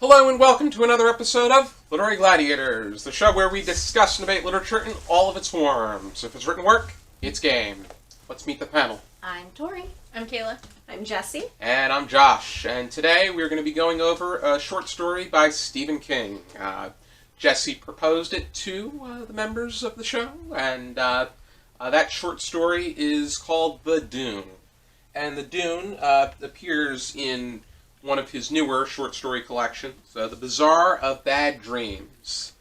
Hello and welcome to another episode of Literary Gladiators, the show where we discuss and debate literature in all of its forms. If it's written work, it's game. Let's meet the panel. I'm Tori. I'm Kaila. I'm Jesi. And I'm Josh. And today we're going to be going over a short story by Stephen King. Jesi proposed it to the members of the show, and that short story is called The Dune. And The Dune appears in one of his newer short story collections, The Bazaar of Bad Dreams.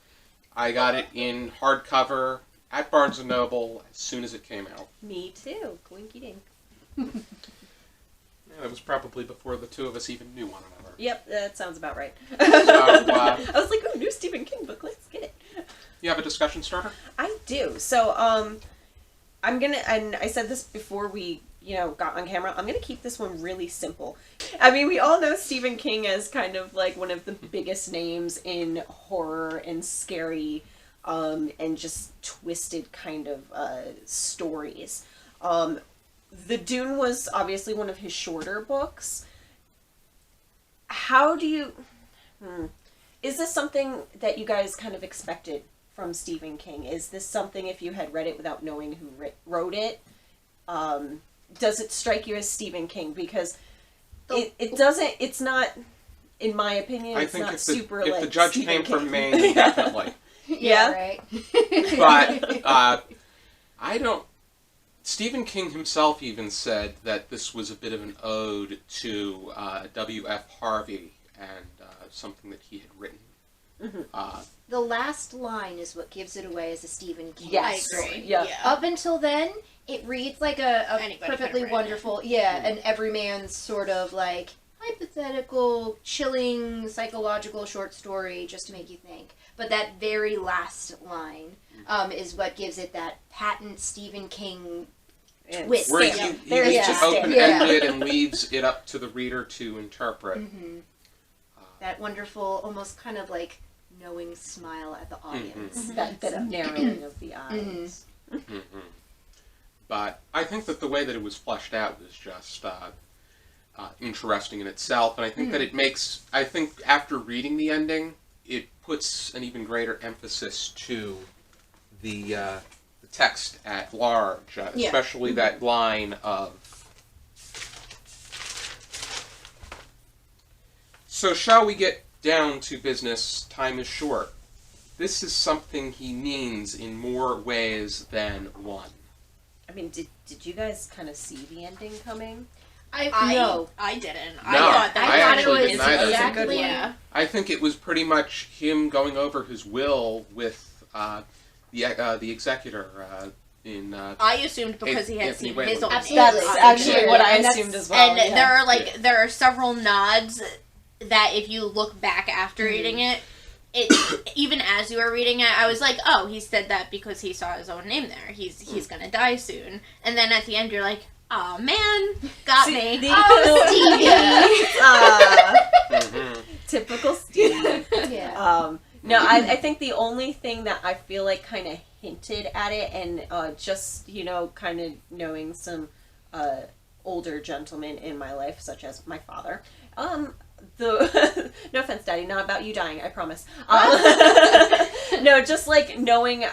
I got it in hardcover at Barnes & Noble as soon as it came out. Me too. Quinky dink. Yeah, that was probably before the two of us even knew one another. Yep, that sounds about right. So, I was like, ooh, new Stephen King book, let's get it. You have a discussion starter? I do. So, I'm gonna, and I said this before we, got on camera, I'm gonna keep this one really simple. I mean, we all know Stephen King as kind of like one of the biggest names in horror and scary, and just twisted kind of, stories. The Dune was obviously one of his shorter books. How do you... Is this something that you guys kind of expected from Stephen King? Is this something, if you had read it without knowing who wrote it, does it strike you as Stephen King? Because it doesn't... It's not, in my opinion, it's not super like if the judge Stephen came King. from Maine, then definitely. Yeah? Right. But I don't... Stephen King himself even said that this was a bit of an ode to W.F. Harvey and something that he had written. Mm-hmm. The last line is what gives it away as a Stephen King Yes. story. Yeah. Up until then, it reads like a perfectly wonderful, an everyman's sort of like hypothetical, chilling, psychological short story just to make you think. But that very last line is what gives it that patent Stephen King twist. Where he leaves it open-ended and leaves it up to the reader to interpret. Mm-hmm. That wonderful, almost kind of like knowing smile at the audience. Mm-hmm. That bit of narrowing of the eyes. Mm-hmm. But I think that the way that it was fleshed out was just interesting in itself, and I think that it makes, I think after reading the ending, it puts an even greater emphasis to the text at large, especially that line of, "So shall we get down to business? Time is short." This is something he means in more ways than one. I mean, did you guys kind of see the ending coming? I didn't. No, I thought actually it was didn't either. exactly. Yeah. I think it was pretty much him going over his will with the executor in. I assumed because he had Anthony seen Whalen. his own name. Absolutely. That's actually what I And assumed as well. And there are several nods that if you look back after reading it, even as you were reading it, I was like, oh, he said that because he saw his own name there. He's gonna die soon. And then at the end, you're like, oh man, got me. Stevie. Typical Stevie. Yeah. No, I think the only thing that I feel like kind of hinted at it, and just, kind of knowing some older gentlemen in my life, such as my father, no offense, Daddy, not about you dying, I promise. No, just like knowing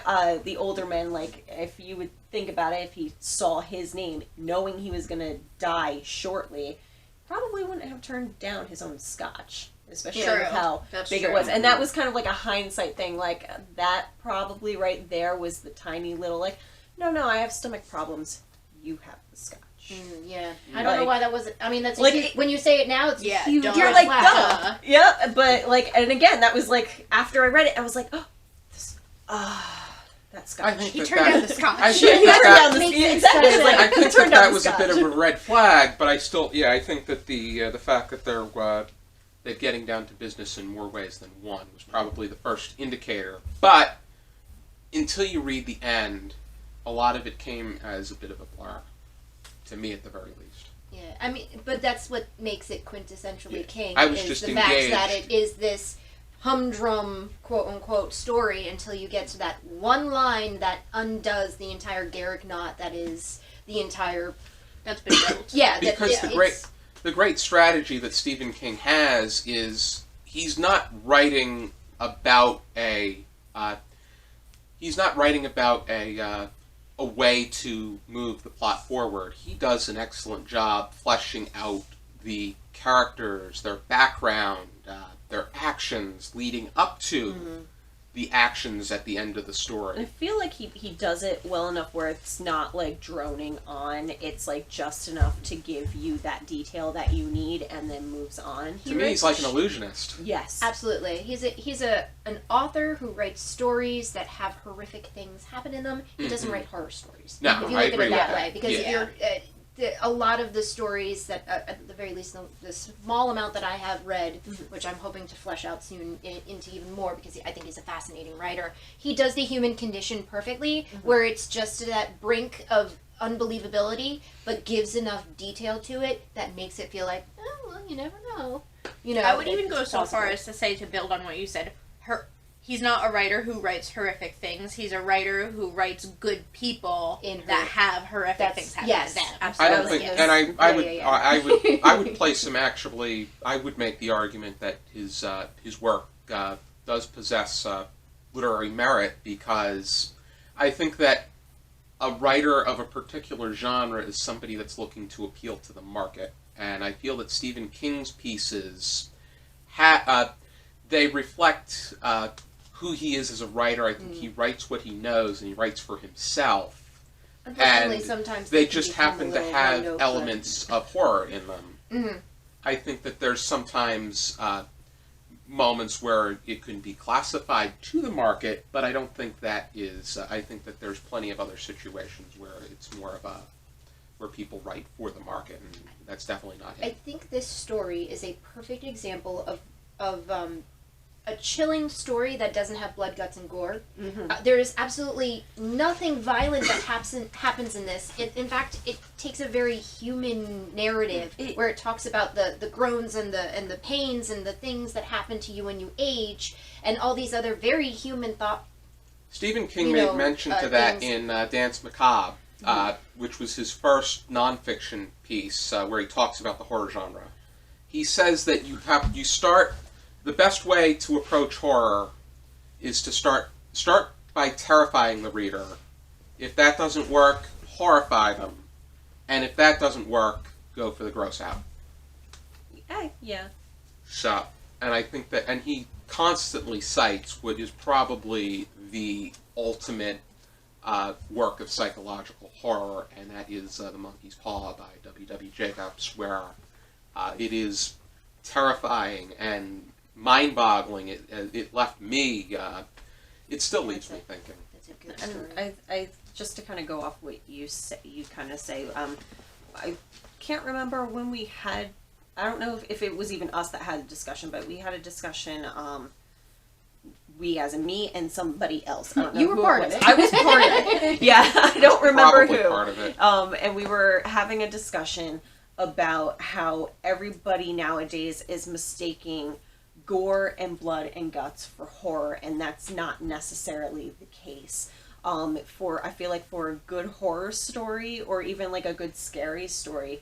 the older men, like if you would think about it, if he saw his name, knowing he was gonna die shortly, probably wouldn't have turned down his own scotch, especially with how big it was. And that was kind of like a hindsight thing, like that probably right there was the tiny little like, no, I have stomach problems, you have the scotch. I don't know why that wasn't. I mean, that's like when you say it now, it's huge. You're like, duh. Yeah, but like, and again, that was like after I read it, I was like, oh, this, that scotch. He turned down the scotch. I think that was a bit of a red flag, but I still, I think that the fact that they're getting down to business in more ways than one was probably the first indicator. But until you read the end, a lot of it came as a bit of a blur. To me, at the very least. Yeah, I mean, but that's what makes it quintessentially King. I was is just the engaged. fact that it is this humdrum, quote unquote, story until you get to that one line that undoes the entire Garrick knot that is the entire. That's been built. Because the great strategy that Stephen King has is he's not writing about a a way to move the plot forward. He does an excellent job fleshing out the characters, their background, their actions leading up to the actions at the end of the story. I feel like he does it well enough where it's not like droning on. It's like just enough to give you that detail that you need, and then moves on. To me, he's like an illusionist. Yes, absolutely. He's an author who writes stories that have horrific things happen in them. He doesn't write horror stories. No, if you I look agree at it that with way, because if you're a lot of the stories that, at the very least, the small amount that I have read, which I'm hoping to flesh out soon into even more, because I think he's a fascinating writer, he does the human condition perfectly, where it's just to that brink of unbelievability, but gives enough detail to it that makes it feel like, oh, well, you never know. You know, I would even go so far as to say, to build on what you said, he's not a writer who writes horrific things. He's a writer who writes good people that have horrific things happen to them. Absolutely. I don't think, and I would place him actually. I would make the argument that his work does possess literary merit, because I think that a writer of a particular genre is somebody that's looking to appeal to the market, and I feel that Stephen King's pieces they reflect who he is as a writer. I think he writes what he knows, and he writes for himself. Unfortunately, and sometimes they just happen to have elements of horror in them. Mm-hmm. I think that there's sometimes moments where it can be classified to the market, but I don't think that is. I think that there's plenty of other situations where it's more of where people write for the market, and that's definitely not him. I think this story is a perfect example of a chilling story that doesn't have blood, guts, and gore. There is absolutely nothing violent that happens in this. In fact, it takes a very human narrative where it talks about the groans and the pains and the things that happen to you when you age, and all these other very human thought. Stephen King made mention to that in Dance Macabre, which was his first nonfiction piece where he talks about the horror genre. He says that you start. The best way to approach horror is to start by terrifying the reader. If that doesn't work, horrify them. And if that doesn't work, go for the gross out. Yeah. So, and I think that, and he constantly cites what is probably the ultimate work of psychological horror, and that is The Monkey's Paw by W.W. Jacobs, where it is terrifying and mind-boggling. It left me. It still leaves me thinking. That's a good story. And I just to kind of go off what you say, I can't remember when we had. I don't know if it was even us that had a discussion, but we had a discussion. We as in me and somebody else. I don't know you were who part it was. of it. I was part of it. Yeah, I don't remember Probably who. Part of it. And we were having a discussion about how everybody nowadays is mistaking gore and blood and guts for horror, and that's not necessarily the case. I feel like for a good horror story, or even like a good scary story,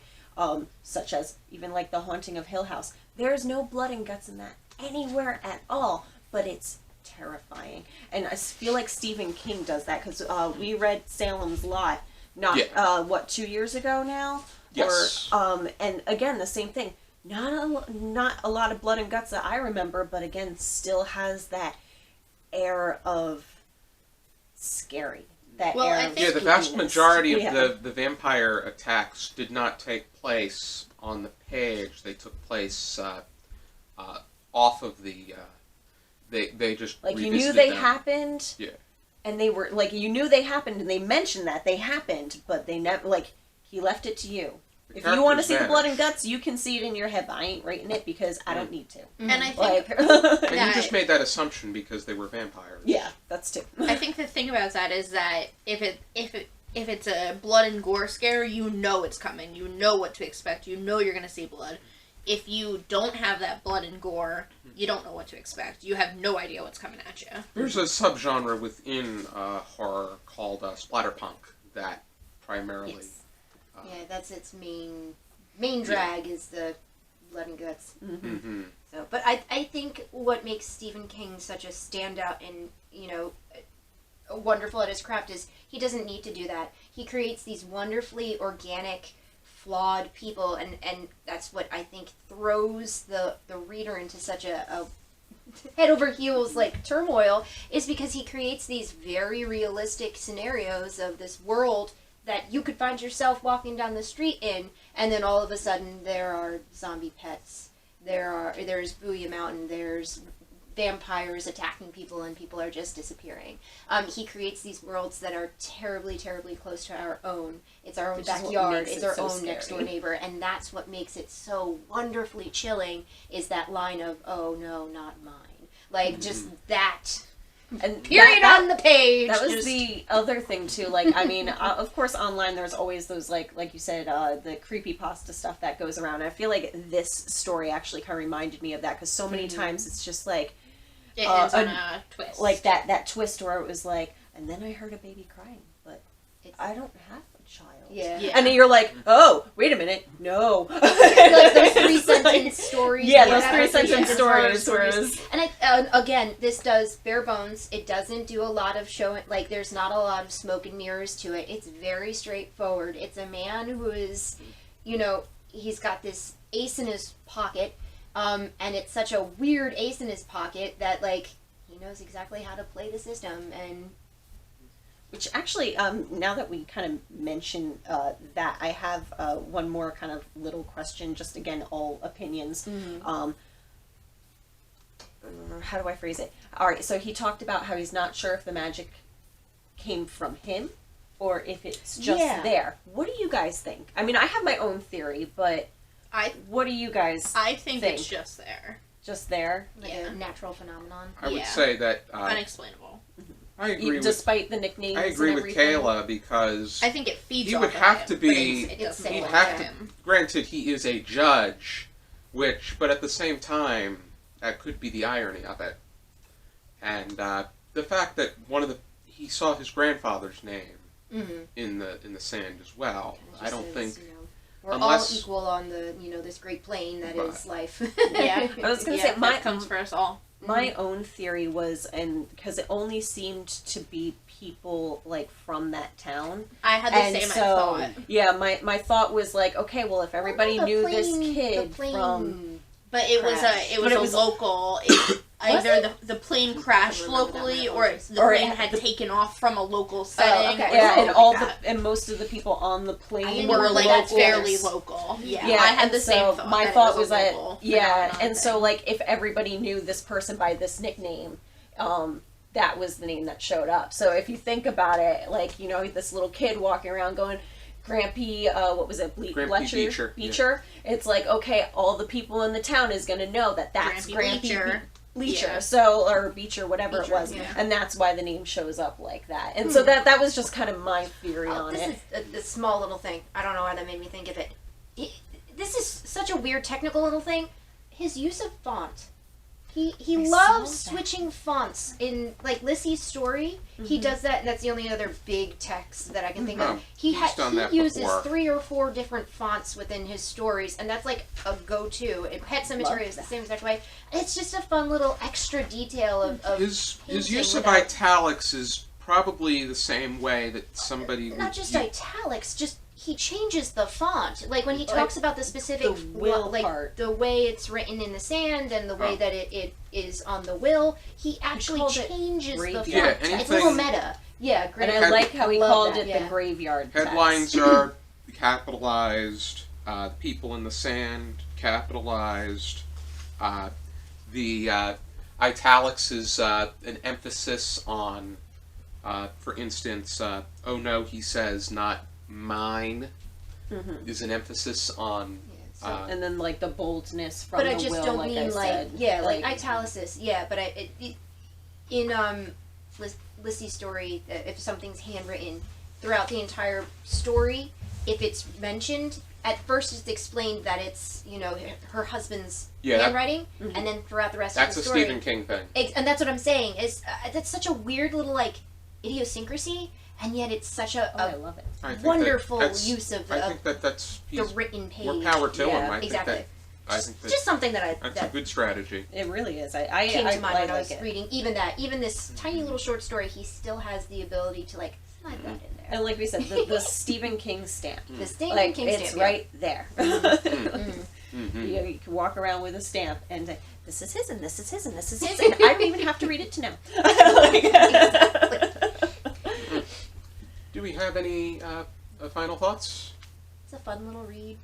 such as even like The Haunting of Hill House, there's no blood and guts in that anywhere at all, but it's terrifying. And I feel like Stephen King does that, because we read Salem's Lot 2 years ago now? Yes. And again, the same thing. Not a lot of blood and guts that I remember, but again, still has that air of scary. The vast majority of the vampire attacks did not take place on the page. They took place off of the. They just like you knew they happened. Yeah. And they were like you knew they happened, and they mentioned that they happened, but they never he left it to you. If you want to see the blood and guts, you can see it in your head, but I ain't writing it because I don't need to. And I think and you just made that assumption because they were vampires. Yeah, that's too. I think the thing about that is that if it's a blood and gore scare, you know it's coming. You know what to expect. You know you're going to see blood. If you don't have that blood and gore, you don't know what to expect. You have no idea what's coming at you. There's a subgenre within horror called splatterpunk that primarily. Yes. Yeah, that's its main drag is the blood and guts. Mm-hmm. So, but I think what makes Stephen King such a standout and, wonderful at his craft is he doesn't need to do that. He creates these wonderfully organic, flawed people, and that's what I think throws the reader into such a head over heels turmoil, is because he creates these very realistic scenarios of this world that you could find yourself walking down the street in, and then all of a sudden there are zombie pets. There's Booyah Mountain, there's vampires attacking people, and people are just disappearing. He creates these worlds that are terribly, terribly close to our own. It's our own backyard, it's our own next door neighbor, and that's what makes it so wonderfully chilling, is that line of, oh no, not mine. Just that... And period on the page. That was the other thing too. Of course, online there's always those like you said, the creepypasta stuff that goes around. I feel like this story actually kind of reminded me of that, because so many times it's just like it ends on a twist, like that twist where it was like, and then I heard a baby crying, but I don't have a child. Yeah. And then you're like, oh, wait a minute, no. Like those 3-sentence stories. Yeah, those 3-sentence stories. And again, this does bare bones. It doesn't do a lot of showing, there's not a lot of smoke and mirrors to it. It's very straightforward. It's a man who is, he's got this ace in his pocket, and it's such a weird ace in his pocket that, he knows exactly how to play the system, and... Which actually, now that we kind of mention that, I have one more kind of little question, just again, all opinions. Mm-hmm. How do I phrase it? All right, so he talked about how he's not sure if the magic came from him or if it's just there. What do you guys think? I mean, I have my own theory, but what do you guys think? It's just there. Just there? A natural phenomenon. I would say that... unexplainable. I agree despite the nicknames. I agree with Kaila, because I think it feeds he off would of have him, to be. He'd have to. Granted, he is a judge, but at the same time, that could be the irony of it, and the fact that he saw his grandfather's name in the sand as well. I don't think. We're all equal on the this great plane that is life. Yeah, I was gonna say that comes for us all. My own theory was, and because it only seemed to be people from that town. I had the same thought. Yeah, my thought was okay, well, if everybody knew this kid from, but it was a local. Either the plane crashed locally, or the plane had taken off from a local setting. Oh, okay. Yeah, and most of the people on the plane were fairly local. Yeah, I had the same thought. My thought was that and so if everybody knew this person by this nickname, that was the name that showed up. So if you think about it, this little kid walking around going, Grampy, what was it? Beecher. Beecher. Yeah. It's okay, all the people in the town is gonna know that's Grampy Beecher, or Beecher, whatever it was, and that's why the name shows up like that. And so that was just kind of my theory on it. This is a small little thing. I don't know why that made me think of it. This is such a weird technical little thing. His use of font. He loves switching fonts. In Lissy's story, he does that, and that's the only other big text that I can think of. He uses 3 or 4 different fonts within his stories, and that's a go-to. In Pet Sematary is the same exact way. It's just a fun little extra detail of his use of italics is probably the same way that somebody not just italics, just he changes the font. When he talks about the specific part. the way it's written in the sand and the way that it is on the will, he actually changes the font. Yeah, it's a little meta. Yeah, great. And I like how he called it the graveyard Headlines are capitalized, people in the sand capitalized, the italics is an emphasis on, for instance, oh no, he says, not mine, is an emphasis on and then the boldness from but the I just will, don't mean italicis, but in Lissy's story, if something's handwritten throughout the entire story, if it's mentioned, at first it's explained that it's her husband's handwriting, and then throughout the rest of the story, that's a Stephen King thing, and that's what I'm saying is that's such a weird little idiosyncrasy. And yet it's such I love it. wonderful use of I think that's the written page. More power to him. I exactly. think I think just something that that's a good strategy. It really is. came to mind when I was reading. Even this tiny little short story, he still has the ability to like slide that in there. And like we said, the Stephen King stamp. The Stephen King stamp. It's right there. Mm-hmm. You can walk around with a stamp and say, this is his and this is his and this is his, and I don't even have to read it to know. Do we have any final thoughts? It's a fun little read.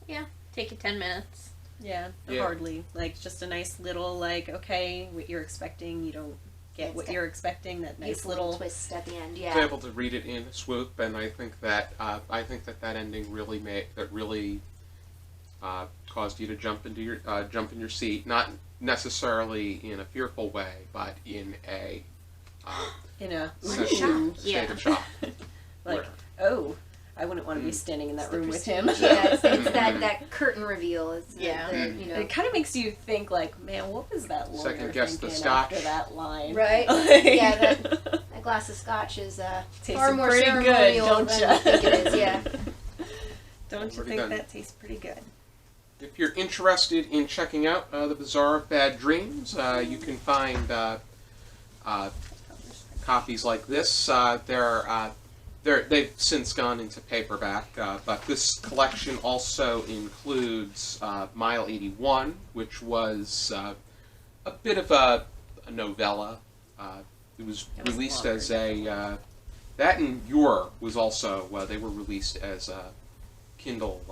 Yeah, take you 10 minutes. Yeah, Yeah. hardly. Like, just a nice little, like, okay, what you're expecting, you don't get It's what got you're expecting, that nice little little... twist at the end. To Yeah. be able to read it in a swoop, and I think that that ending really caused you to jump in your seat, not necessarily in a fearful way, but in a in a... state of shock. Like, oh, I wouldn't want to be standing in that room with him. Yeah, it's that curtain reveal. It's Yeah. It kind of makes you think, like, man, what was that lawyer Second guess the thinking scotch. after that line? Right? Like, Yeah, that glass of scotch is tastes far more pretty ceremonial good, don't than ya? you think it is. Yeah. Don't you Pretty think good. that tastes pretty good? If you're interested in checking out The Bazaar of Bad Dreams, you can find copies like this. They've since gone into paperback, but this collection also includes Mile 81, which was a bit of a novella. It was released as a... that and Your was also... they were released as Kindle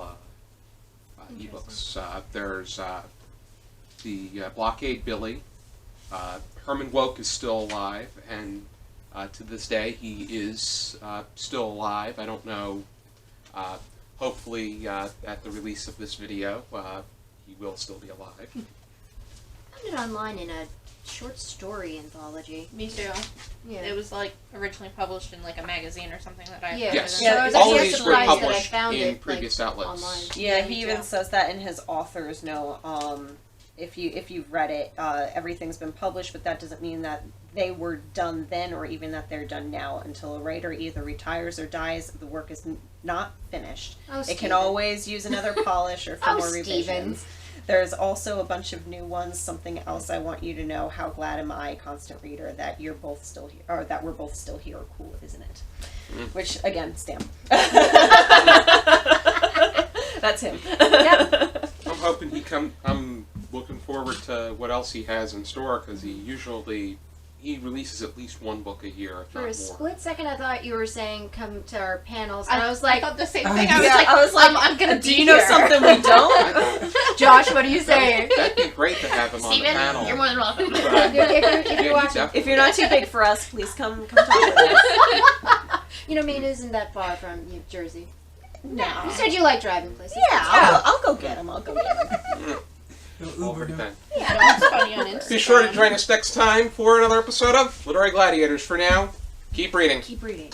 ebooks. There's the Blockade Billy. Herman Woke is still alive, and to this day he is still alive. I don't know. Hopefully, at the release of this video, he will still be alive. I found it online in a short story anthology. Me too. Yeah. It was like originally published in like a magazine or something that I Yeah. Yes. So I was All of actually these were surprised that I published found in it, previous outlets. online. Yeah, me he too. even says that in his author's note. If you've read it, everything's been published, but that doesn't mean that they were done then, or even that they're done now. Until a writer either retires or dies, the work is not finished. Oh, It Steven. can always use another polish or for Oh, more Steven. revisions. There's also a bunch of new ones. Something else I want you to know: how glad am I, constant reader, that you're both still here, or that we're both still here. Cool, isn't it? Which again, stamp. That's him. Yep. I'm hoping I'm looking forward to what else he has in store, because he releases at least one book a year, if For not a more. split second, I thought you were saying come to our panels, and I was like, I thought the same thing. I was Yeah, like, I was like, I'm gonna be do you know here. something we don't? Josh, what are you saying? That'd be great to have him on the Steven, panel. you're more than welcome. If you're watching, If you're not too big for us, please come talk with us. Maine isn't that far from New Jersey. No. You said you like driving places. Yeah, I'll go get him. I'll go get him. Over then. Yeah, it's funny on Instagram. Be sure to join us next time for another episode of Literary Gladiators. For now, keep reading. Keep reading.